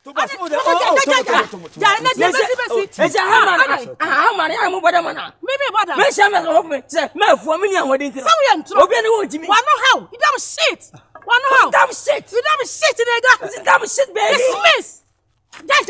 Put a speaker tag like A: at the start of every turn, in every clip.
A: To pass.
B: How many am bother man? Maybe bother. Me shame me say me for me and what into.
C: Some yam tro.
B: Obi any want me.
C: One know how. You damn shit. One know how.
B: Damn shit.
C: You damn shit nigga.
B: Damn shit baby.
C: Dismiss. Then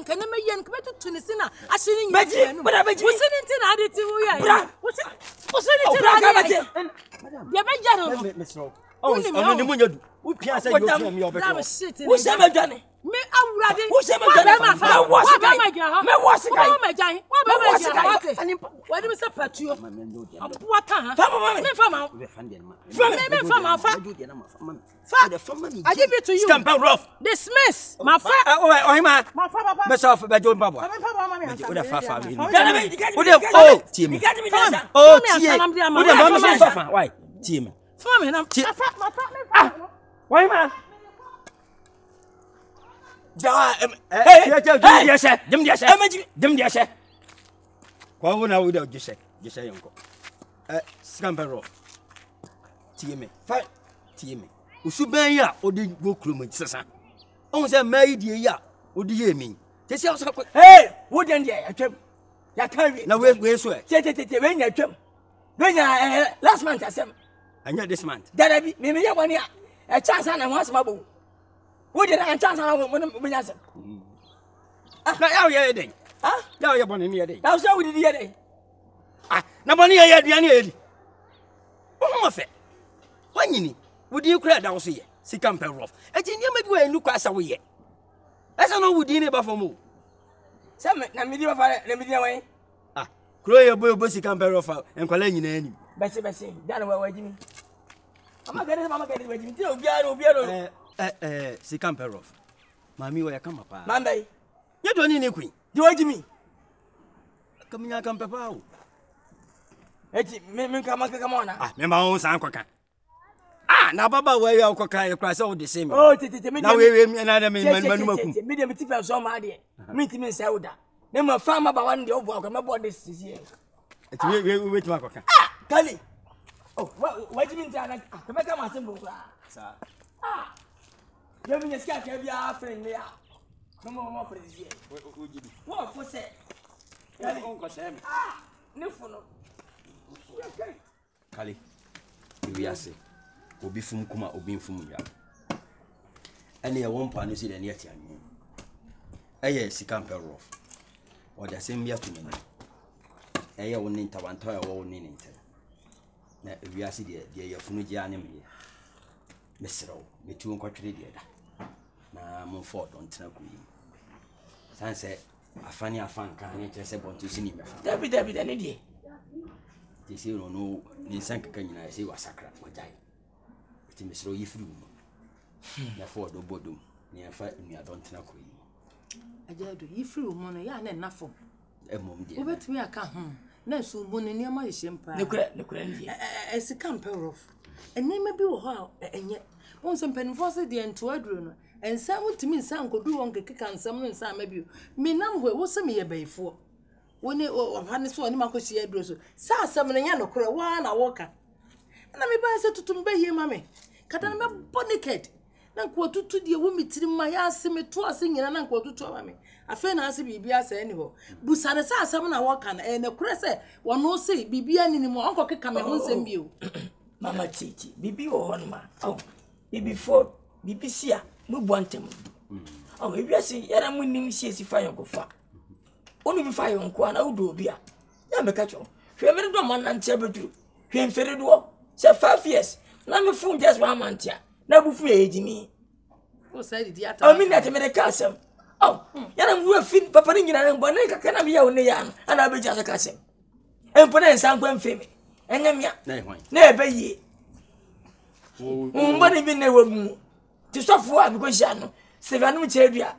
C: can me yen come to Tunisina. I see in you. But I bet you sitting in additive. What's in it? Miss Rowe. Oh, the moon. Who can say you over shit? Who's ever done it? Me, I'm ready. Who's ever done it? What's the guy? What's the guy? What's the guy? What do you say? Patio? What time? I give it to you.
A: Scamper rough.
C: Dismiss. My father.
A: Oh, my.
C: My father.
A: Myself, by John Baba.
C: What
A: a fafa.
B: Oh, team.
A: Oh, team. Why? Team. Why, man? Scamper rough. Team. Usubenya odi go krum sesa on say mai die ya odi ye mi te se so
B: Hey, wo den dia atwam ya kan wi
A: na we so e
B: te we nya atwam we nya last month asem
A: anya this month
B: dada bi me ya bone a chance na ho asema bo wo de na chance na mo nya asem
A: na ya ye den
B: ah
A: ya ye bone ne ye den
B: na so wo di ye den
A: ah na bone ye dia ne ye di wo mo fe wanyini wudi kura da wo so ye Scamper rough eti ne ma bi wa enu kwa sa wo ye esa no wudi ne ba fomo
B: se na mi di ba fa na mi di wan
A: ah kuro ye boy Scamper rough enkwala nyina ani
B: bese dana wa wajimi mama gade wajimi ti obiaro
A: Scamper rough mami wo ya kama pa
B: mamba
A: ye do ni kwin
B: di wajimi
A: kamnya kampe pa o
B: eti me kama ona
A: ah me ma won san kwaka ah na baba we ya kwaka ye kwasa o de same
B: oh tete me
A: na we na da me makum
B: me dem ti fa so ma de me ti me nsa oda na ma fa ma ba wan de obo akwa me bo de sisi
A: eti we ti ma kwaka
B: ah kali oh wajimi ntana kama kama asembo sa ah ye me ska ka bia friend me ya no mo friend sisi o jibi wo fo se kali on ko se me ah ne fo no
A: kali we ase obi fum kuma obi fum ya ene ye won pa no si de ne ati anyu eye Scamper rough o da sem bia to me eye won ni ntawanta ya wo ni nte na we ase de ye funu ji ane me mesro me tu nkotwere de da na mo fo don tena ku yi sanse afani afanka ne kire bonto si ni mefa
B: dabi da ne die
A: ti si no ni sanka nyina ese wasakra wajai ti mesro yifru na fo do bodum ni afa ni adon tena ku yi
C: ajado yifru mo no ya na nafo
A: emom die
C: obetumi aka ho na so mo ne niam aye shempa
B: ne kura ndie
C: Scamper rough enema bi wo ho enye won se mpanifo se de nto aduro no ensa mutimi nsa nkodu won keka nsam no nsa mabi me nam ho wo se me ye baifo woni ofa ne so oni makoshi aduro so sa asam ne nya no kura wa na woka na me ba se tutum ba ye mame kada na me boniked na nko tutu de wo mitiri ma ya ase me to ase nyina na nko tutu mame afa na ase bibia ase ni ho busare sa asam na woka na na kura se wono se bibia ni mo onko keka me ho nsem bio
B: mama chichi bibi wo ho ma oh bibi for bibi sia no boantem oh bibi ase yara munim siesi fa yon ko fa onu bi fa yon ko na udo obi a ya me ka cho hwe me do man nante bedu hwe mfere do se 5 years na me fun just 1 month ya na bufu ye jimi
C: o say di ata
B: o mi na te me de kasem oh yana mu fi papa ni nyina ngbo na kaka na me ya woni ya ana be ja kasem empo na nsan kwa mfemi enyamia na ebe yi mbo ni bi na wamu ti sofo a bi ko hia no se va no che dua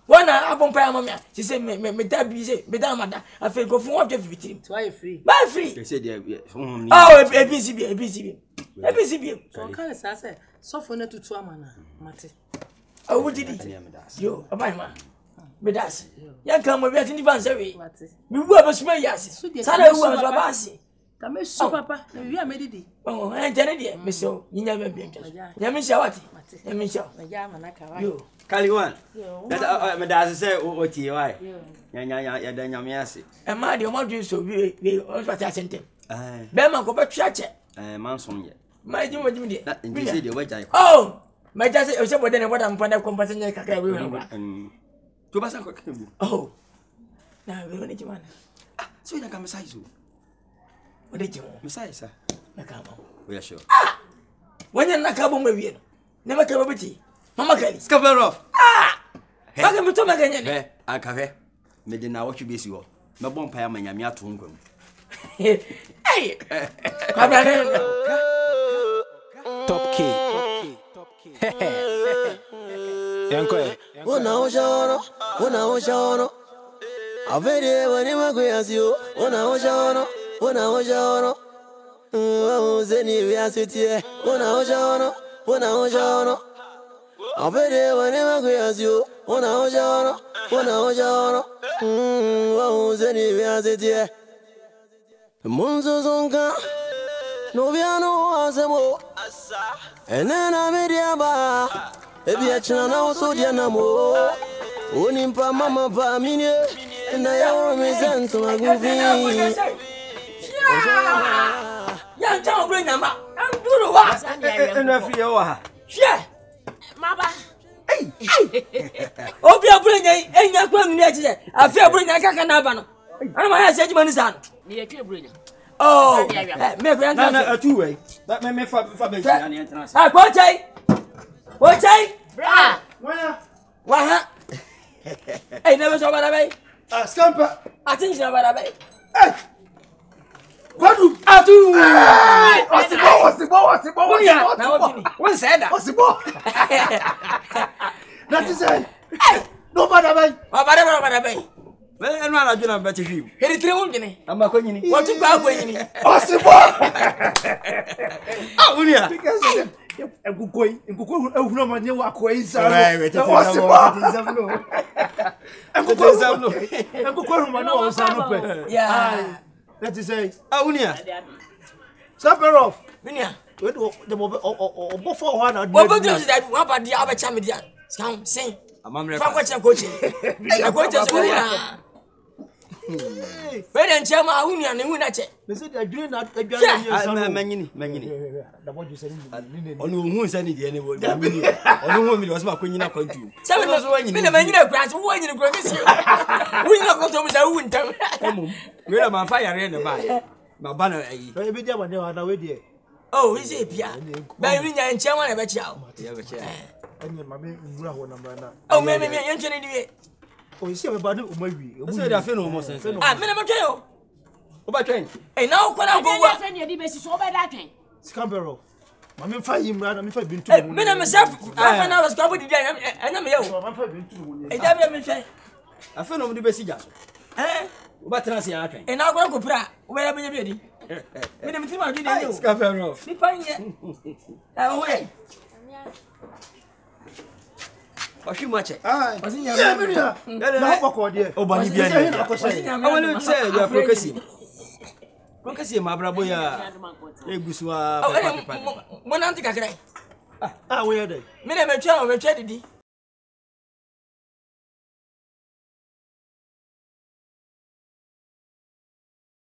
B: wana abompa ya mama she say me da bi say me da mada afi go fun wa je fitiri
C: to I free
B: ba free
A: they say they
B: oh abcb
C: so kan say say sofo na tutu amana mate
B: oh what did it yo abai ma me das yan kan mo bi ati ni ban say we mi wu abasuma yasi sala wu abasi
C: ka me so papa na wi amedidi
B: oh jene de me so nyinya me bi ya me sha wati ya me sha
C: na ja mana ka wa
B: yo
A: Kaliwan. That me das say o ti why. Ya da nyame ase.
B: E ma de o ma dun so bi o so ta sentem be ma ko be twa che
A: manson ye.
B: ma ji mo de
A: Ndi say de wajai.
B: oh ma ja say o se bodene boda mpa ko mpa se kaka we we
A: To basa ko kembu.
B: oh na we woni jimana
A: So you can message you.
B: o de jimo
A: Message sa.
B: na ka ma
A: We are sure.
B: wanya na ka bo ma wie no na ma ka bo biti mama kali
A: Scupper off.
B: baka mi to ma ganya ne
A: Akafe. Me de na what you be si ho. Me bon pa ya manyame ato ngwam.
B: hey abra ne
D: Top key. Yanko.
E: Una ojono. Avere wani maguyasio. Una ojono. Zeni viasitie. Una ojono. Avere wani maguyasio. Una ojono. Zeni viasitie. Munzo zonga. Noviano azemo. Enena mediaba. Ebi achina na osodia na mo. Onimpa mama pa mine. Na ya me sentu magufi.
B: ya ncha obro nyama anduru wa
A: Ena fi ye wa ha.
B: hwe
C: maba
B: obi abro nyai enya kwa nni achi afi abro nyai kaka na aba no ana ma ya se jima ni san
C: ni ye twa bronya
B: oh me ko
A: Na
B: yan
A: two way. That me fa be na ni entrance.
B: ah ko chai
C: bra
B: wa ha eh never so bada bay
F: Scamper.
B: attention bada bay
F: Kwadu.
B: atu
F: Wasibo.
B: na what
A: One said that.
F: Wasibo. That is it. No matter by.
B: wa bada bay
A: Me enu ala dwena be te hwim.
B: heri tre won gene
A: Amba ko nyini.
B: wa tu kwa nyini
F: Wasibo.
A: Ah, unia.
F: Because Nkukoi ehuna manye wa kwa isa.
A: Wasibo.
F: Nkukoi ehuna manye wa isa no pe.
B: yeah
F: That is it.
A: Ah, unia.
F: Scamper off.
B: minia
F: The mobile for one.
B: wo bo do that wa ba dia aba cha me dia scam sen
A: Amamre.
B: fa kwa cha coach e coach so na we den chama ahunia ne hu na che
F: They said they're doing that.
A: Manyini.
F: The what you said.
A: Onu ohun se ni de ni bo. Onu ohun mi o se ma konyina kwantu.
B: sabe me na manyina kura so wo anyina kura kesi wo nyina ko to mu sa wu ntam
A: Emum. We na man fa yare ne ba. Ma ba na ayi.
F: Hey, be there, man. Now we there.
B: oh is it pia ba yu nya nchama na be chia
A: Ya be che.
F: Any mama ngura ho na mra na.
B: oh me yen twene diwe
F: Oh, you see me bad o mawi.
A: Se da fe no mo sense.
B: ah me na me twen o
A: O ba twen.
B: eh na ko na go wa
C: fe ne di besi so be da twen
F: Scamper off. Mama fa yim ra na me fa bintu.
B: eh me na me self afa na was ko di dia anya me yo
F: Mama fa bintu mo
B: eh da be me twen
A: Afa no mo de be si ja so.
B: eh
A: O ba trans ya atwen.
B: eh na ko pra wo ya be nya bi di me na me ti ma di ne yo
A: Scupper off.
B: ni pa nye ah we
A: Oshi mo che.
F: Ah.
B: wasi nya
F: Yeah, me ya. Na ko ko there.
A: O ba ni bia ni.
B: wasi nya
A: Awale se ya prokasi. Prokasi ma brabo ya. Egusu a
B: oh
A: papa.
B: mo na ntika krai
F: Ah, we there.
B: me na me twa didi